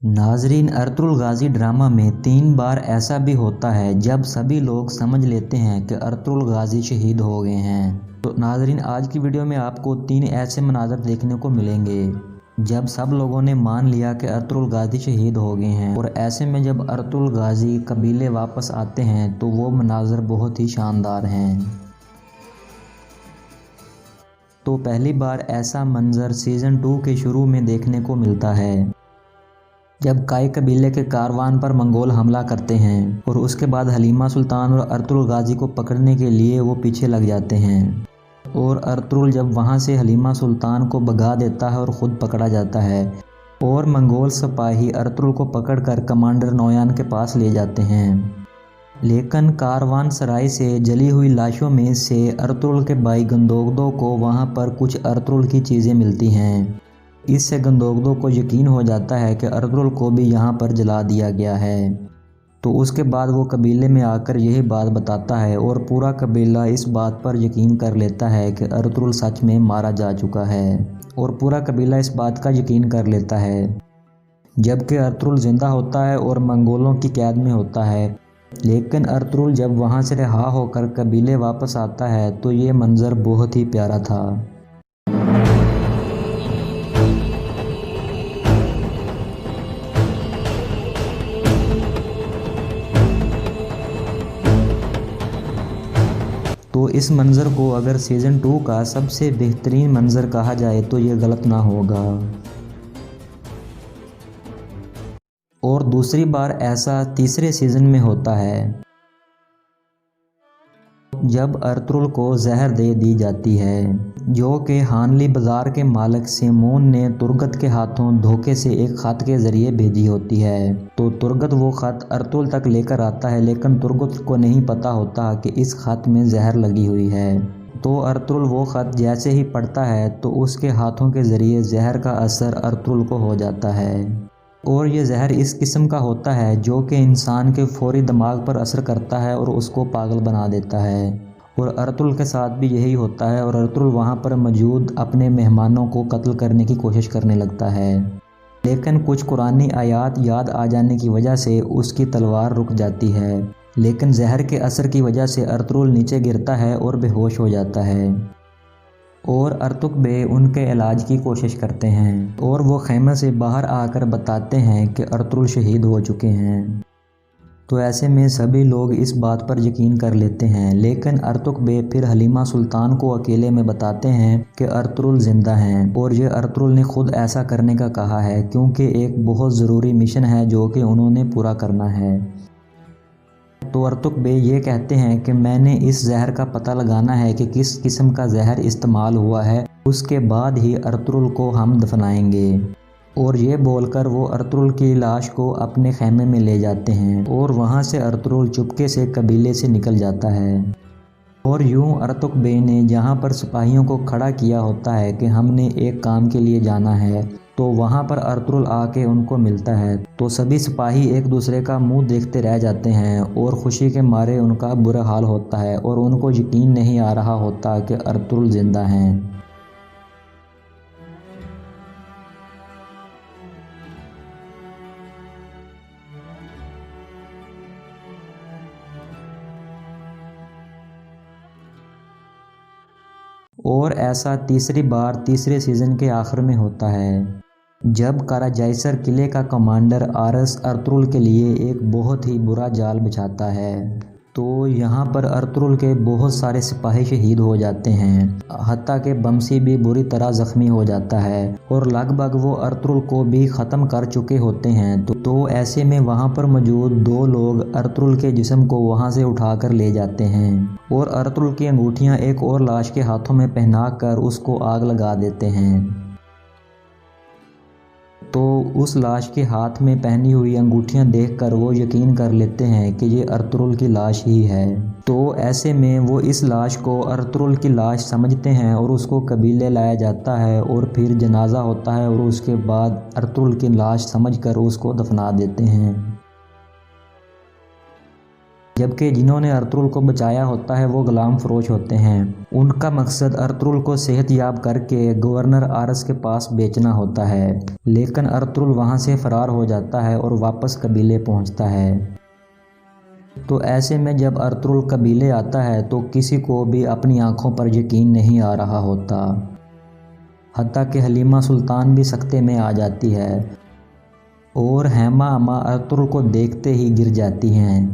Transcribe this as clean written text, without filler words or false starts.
नाजरीन, अर्तुगरुल गाजी ड्रामा में 3 बार ऐसा भी होता है जब सभी लोग समझ लेते हैं कि अर्तुगरुल गाजी शहीद हो गए हैं। तो नाजरीन, आज की वीडियो में आपको 3 ऐसे मनाज़र देखने को मिलेंगे जब सब लोगों ने मान लिया कि अर्तुगरुल गाजी शहीद हो गए हैं, और ऐसे में जब अर्तुगरुल गाजी कबीले वापस आते हैं तो वो मनाज़र बहुत ही शानदार हैं। तो पहली बार ऐसा मंजर सीज़न 2 के शुरू में देखने को मिलता है जब काई कबीले के कारवान पर मंगोल हमला करते हैं और उसके बाद हलीमा सुल्तान और अर्तुगरुल गाजी को पकड़ने के लिए वो पीछे लग जाते हैं, और अर्तुगरुल जब वहाँ से हलीमा सुल्तान को भगा देता है और ख़ुद पकड़ा जाता है, और मंगोल सिपाही अर्तुगरुल को पकड़कर कमांडर नोयान के पास ले जाते हैं। लेकिन कारवान सराय से जली हुई लाशों में से अर्तुगरुल के भाई गंदोगदो को वहाँ पर कुछ अर्तुगरुल की चीज़ें मिलती हैं। इससे गंदोगदो को यकीन हो जाता है कि अर्तुगरुल को भी यहाँ पर जला दिया गया है। तो उसके बाद वो कबीले में आकर यही बात बताता है और पूरा कबीला इस बात पर यकीन कर लेता है कि अर्तुगरुल सच में मारा जा चुका है, और पूरा कबीला इस बात का यकीन कर लेता है। जबकि अर्तुगरुल ज़िंदा होता है और मंगोलों की कैद में होता है। लेकिन अर्तुगरुल जब वहाँ से रिहा होकर कबीले वापस आता है तो ये मंज़र बहुत ही प्यारा था। तो इस मंज़र को अगर सीज़न 2 का सबसे बेहतरीन मंज़र कहा जाए तो ये गलत ना होगा। और दूसरी बार ऐसा तीसरे सीज़न में होता है जब अर्तुगरुल को जहर दे दी जाती है, जो कि हानली बाज़ार के मालिक सिमोन ने तुर्गत के हाथों धोखे से एक ख़त के ज़रिए भेजी होती है। तो तुर्गत वो ख़त अर्तुगरुल तक लेकर आता है, लेकिन तुर्गत को नहीं पता होता कि इस ख़त में जहर लगी हुई है। तो अर्तुगरुल वो ख़त जैसे ही पढ़ता है तो उसके हाथों के ज़रिए जहर का असर अर्तुगरुल को हो जाता है, और ये जहर इस किस्म का होता है जो कि इंसान के फौरी दिमाग पर असर करता है और उसको पागल बना देता है। और अर्तुगरुल के साथ भी यही होता है, और अर्तुगरुल वहाँ पर मौजूद अपने मेहमानों को कत्ल करने की कोशिश करने लगता है। लेकिन कुछ कुरानी आयात याद आ जाने की वजह से उसकी तलवार रुक जाती है, लेकिन जहर के असर की वजह से अर्तुगरुल नीचे गिरता है और बेहोश हो जाता है। और अर्तुगबे उनके इलाज की कोशिश करते हैं, और वो खेमे से बाहर आकर बताते हैं कि अर्तुगरुल शहीद हो चुके हैं। तो ऐसे में सभी लोग इस बात पर यकीन कर लेते हैं। लेकिन अर्तुगबे फिर हलीमा सुल्तान को अकेले में बताते हैं कि अर्तुगरुल ज़िंदा हैं, और ये अर्तुगरुल ने खुद ऐसा करने का कहा है क्योंकि एक बहुत ज़रूरी मिशन है जो कि उन्होंने पूरा करना है। तो अर्तुगबे ये कहते हैं कि मैंने इस जहर का पता लगाना है कि किस किस्म का जहर इस्तेमाल हुआ है, उसके बाद ही अर्तुगरुल को हम दफनाएंगे। और ये बोलकर वो अर्तुगरुल की लाश को अपने खेमे में ले जाते हैं, और वहाँ से अर्तुगरुल चुपके से कबीले से निकल जाता है। और यूं अर्तुगबे ने जहाँ पर सिपाहियों को खड़ा किया होता है कि हमने एक काम के लिए जाना है, तो वहाँ पर अर्तुगरुल आके उनको मिलता है। तो सभी सिपाही एक दूसरे का मुंह देखते रह जाते हैं, और खुशी के मारे उनका बुरा हाल होता है, और उनको यकीन नहीं आ रहा होता कि अर्तुगरुल ज़िंदा हैं। और ऐसा तीसरी बार तीसरे सीज़न के आखिर में होता है जब काराजाइसर किले का कमांडर आरस अर्तुगरुल के लिए एक बहुत ही बुरा जाल बिछाता है। तो यहाँ पर अर्तुगरुल के बहुत सारे सिपाही शहीद हो जाते हैं, हत्ता कि बमसी भी बुरी तरह ज़ख्मी हो जाता है, और लगभग वो अर्तुगरुल को भी ख़त्म कर चुके होते हैं। तो ऐसे में वहाँ पर मौजूद 2 लोग अर्तुगरुल के जिस्म को वहाँ से उठाकर ले जाते हैं, और अर्तुगरुल की अंगूठियाँ एक और लाश के हाथों में पहना कर उसको आग लगा देते हैं। तो उस लाश के हाथ में पहनी हुई अंगूठियां देखकर वो यकीन कर लेते हैं कि ये अर्तुगरुल की लाश ही है। तो ऐसे में वो इस लाश को अर्तुगरुल की लाश समझते हैं, और उसको कबीले लाया जाता है, और फिर जनाजा होता है, और उसके बाद अर्तुगरुल की लाश समझकर उसको दफना देते हैं। جبکہ جنہوں نے ارطغرل کو بچایا ہوتا ہے وہ غلام فروش ہوتے ہیں۔ ان کا مقصد ارطغرل کو صحت یاب کر کے گورنر آرس کے پاس بیچنا ہوتا ہے، لیکن ارطغرل وہاں سے فرار ہو جاتا ہے اور واپس قبیلے پہنچتا ہے۔ تو ایسے میں جب ارطغرل قبیلے آتا ہے تو کسی کو بھی اپنی آنکھوں پر یقین نہیں آ رہا ہوتا، حتیٰ کہ حلیمہ سلطان بھی سکتے میں آ جاتی ہے اور ہیما اماں ارطغرل کو دیکھتے ہی گر جاتی ہیں۔